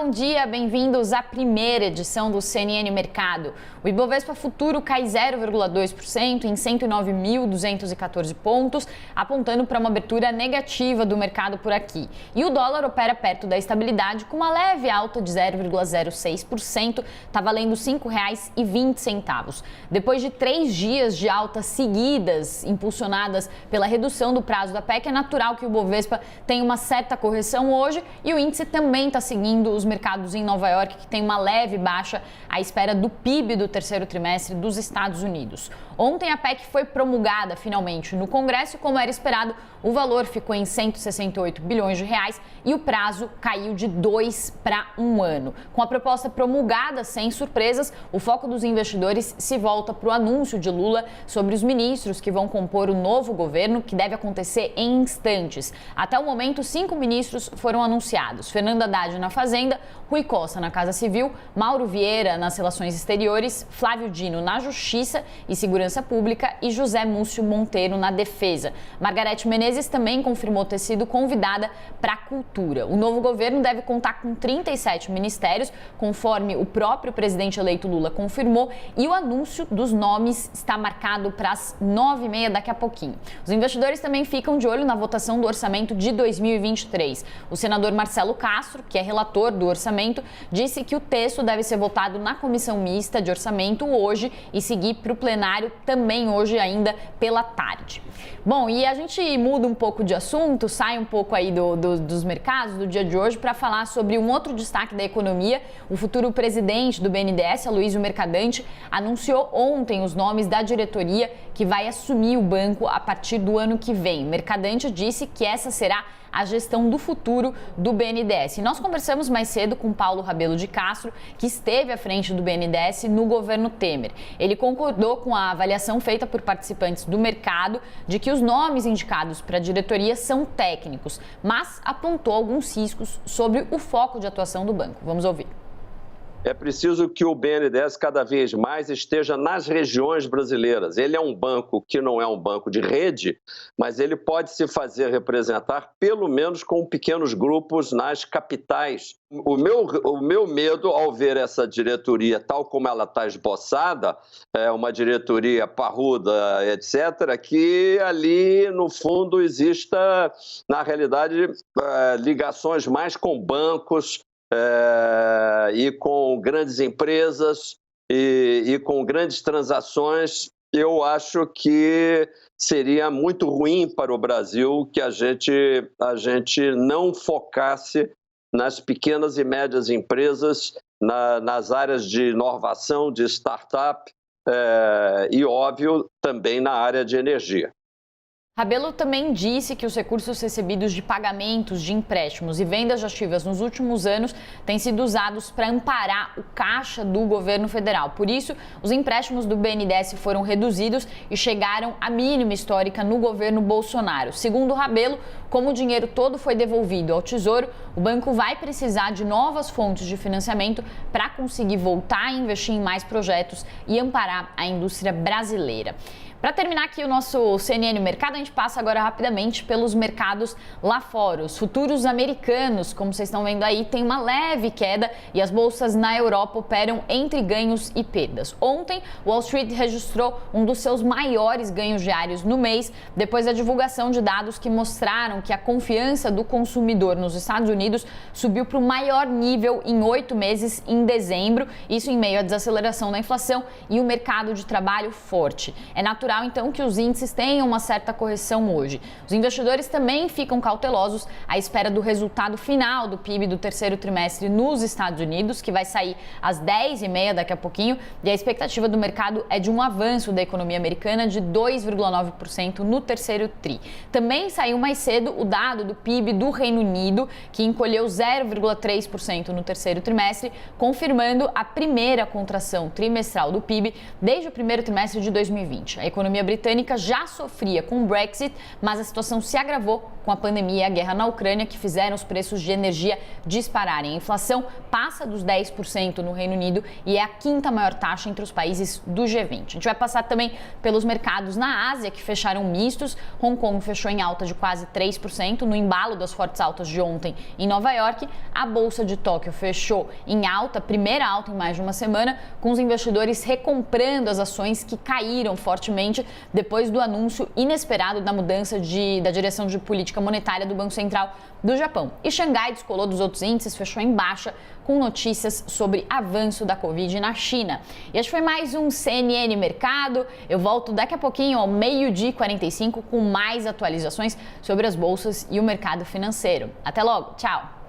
bom dia, bem-vindos à primeira edição do CNN Mercado. O Ibovespa Futuro cai 0,2% em 109.214 pontos, apontando para uma abertura negativa do mercado por aqui. E o dólar opera perto da estabilidade com uma leve alta de 0,06%, está valendo R$ 5,20. Depois de 3 dias de altas seguidas, impulsionadas pela redução do prazo da PEC, é natural que o Ibovespa tenha uma certa correção hoje e o índice também está seguindo os mercados em Nova York, que tem uma leve baixa à espera do PIB do terceiro trimestre dos Estados Unidos. Ontem a PEC foi promulgada finalmente no Congresso e, como era esperado, o valor ficou em 168 bilhões de reais e o prazo caiu de 2 para 1 ano. Com a proposta promulgada sem surpresas, o foco dos investidores se volta para o anúncio de Lula sobre os ministros que vão compor o novo governo, que deve acontecer em instantes. Até o momento, 5 ministros foram anunciados: Fernando Haddad na Fazenda, Rui Costa na Casa Civil, Mauro Vieira nas Relações Exteriores, Flávio Dino na Justiça e Segurança Pública e José Múcio Monteiro na Defesa. Margarete Menezes também confirmou ter sido convidada para a Cultura. O novo governo deve contar com 37 ministérios, conforme o próprio presidente eleito Lula confirmou, e o anúncio dos nomes está marcado para as 9h30 daqui a pouquinho. Os investidores também ficam de olho na votação do orçamento de 2023. O senador Marcelo Castro, que é relator do orçamento, disse que o texto deve ser votado na comissão mista de orçamento hoje e seguir para o plenário também hoje ainda pela tarde. Bom, e a gente muda um pouco de assunto, sai um pouco aí dos mercados do dia de hoje para falar sobre um outro destaque da economia. O futuro presidente do BNDES, Aloysio Mercadante, anunciou ontem os nomes da diretoria que vai assumir o banco a partir do ano que vem. Mercadante disse que essa será a gestão do futuro do BNDES. E nós conversamos mais cedo com Paulo Rabelo de Castro, que esteve à frente do BNDES no governo Temer. Ele concordou com a avaliação feita por participantes do mercado de que os nomes indicados para a diretoria são técnicos, mas apontou alguns riscos sobre o foco de atuação do banco. Vamos ouvir. É preciso que o BNDES cada vez mais esteja nas regiões brasileiras. Ele é um banco que não é um banco de rede, mas ele pode se fazer representar pelo menos com pequenos grupos nas capitais. O meu medo ao ver essa diretoria tal como ela está esboçada, é uma diretoria parruda, etc., que ali no fundo exista, na realidade, ligações mais com bancos, e com grandes empresas e com grandes transações. Eu acho que seria muito ruim para o Brasil que a gente não focasse nas pequenas e médias empresas, nas áreas de inovação, de startup e, óbvio, também na área de energia. Rabelo também disse que os recursos recebidos de pagamentos de empréstimos e vendas de ativas nos últimos anos têm sido usados para amparar o caixa do governo federal. Por isso, os empréstimos do BNDES foram reduzidos e chegaram à mínima histórica no governo Bolsonaro. Segundo Rabelo, como o dinheiro todo foi devolvido ao Tesouro, o banco vai precisar de novas fontes de financiamento para conseguir voltar a investir em mais projetos e amparar a indústria brasileira. Para terminar aqui o nosso CNN Mercado, a gente passa agora rapidamente pelos mercados lá fora. Os futuros americanos, como vocês estão vendo aí, tem uma leve queda e as bolsas na Europa operam entre ganhos e perdas. Ontem, Wall Street registrou um dos seus maiores ganhos diários no mês, depois da divulgação de dados que mostraram que a confiança do consumidor nos Estados Unidos subiu para o maior nível em 8 meses em dezembro, isso em meio à desaceleração da inflação e o mercado de trabalho forte. É natural então que os índices tenham uma certa correção hoje. Os investidores também ficam cautelosos à espera do resultado final do PIB do terceiro trimestre nos Estados Unidos, que vai sair às 10h30 daqui a pouquinho, e a expectativa do mercado é de um avanço da economia americana de 2,9% no terceiro tri. Também saiu mais cedo o dado do PIB do Reino Unido, que encolheu 0,3% no terceiro trimestre, confirmando a primeira contração trimestral do PIB desde o primeiro trimestre de 2020. A economia britânica já sofria com o Brexit, mas a situação se agravou com a pandemia e a guerra na Ucrânia, que fizeram os preços de energia dispararem. A inflação passa dos 10% no Reino Unido e é a quinta maior taxa entre os países do G20. A gente vai passar também pelos mercados na Ásia, que fecharam mistos. Hong Kong fechou em alta de quase 3%, no embalo das fortes altas de ontem em Nova York. A Bolsa de Tóquio fechou em alta, primeira alta em mais de uma semana, com os investidores recomprando as ações que caíram fortemente depois do anúncio inesperado da mudança da direção de política monetária do Banco Central do Japão. E Xangai descolou dos outros índices, fechou em baixa, com notícias sobre avanço da Covid na China. E este foi mais um CNN Mercado. Eu volto daqui a pouquinho ao 12h45 com mais atualizações sobre as bolsas e o mercado financeiro. Até logo, tchau!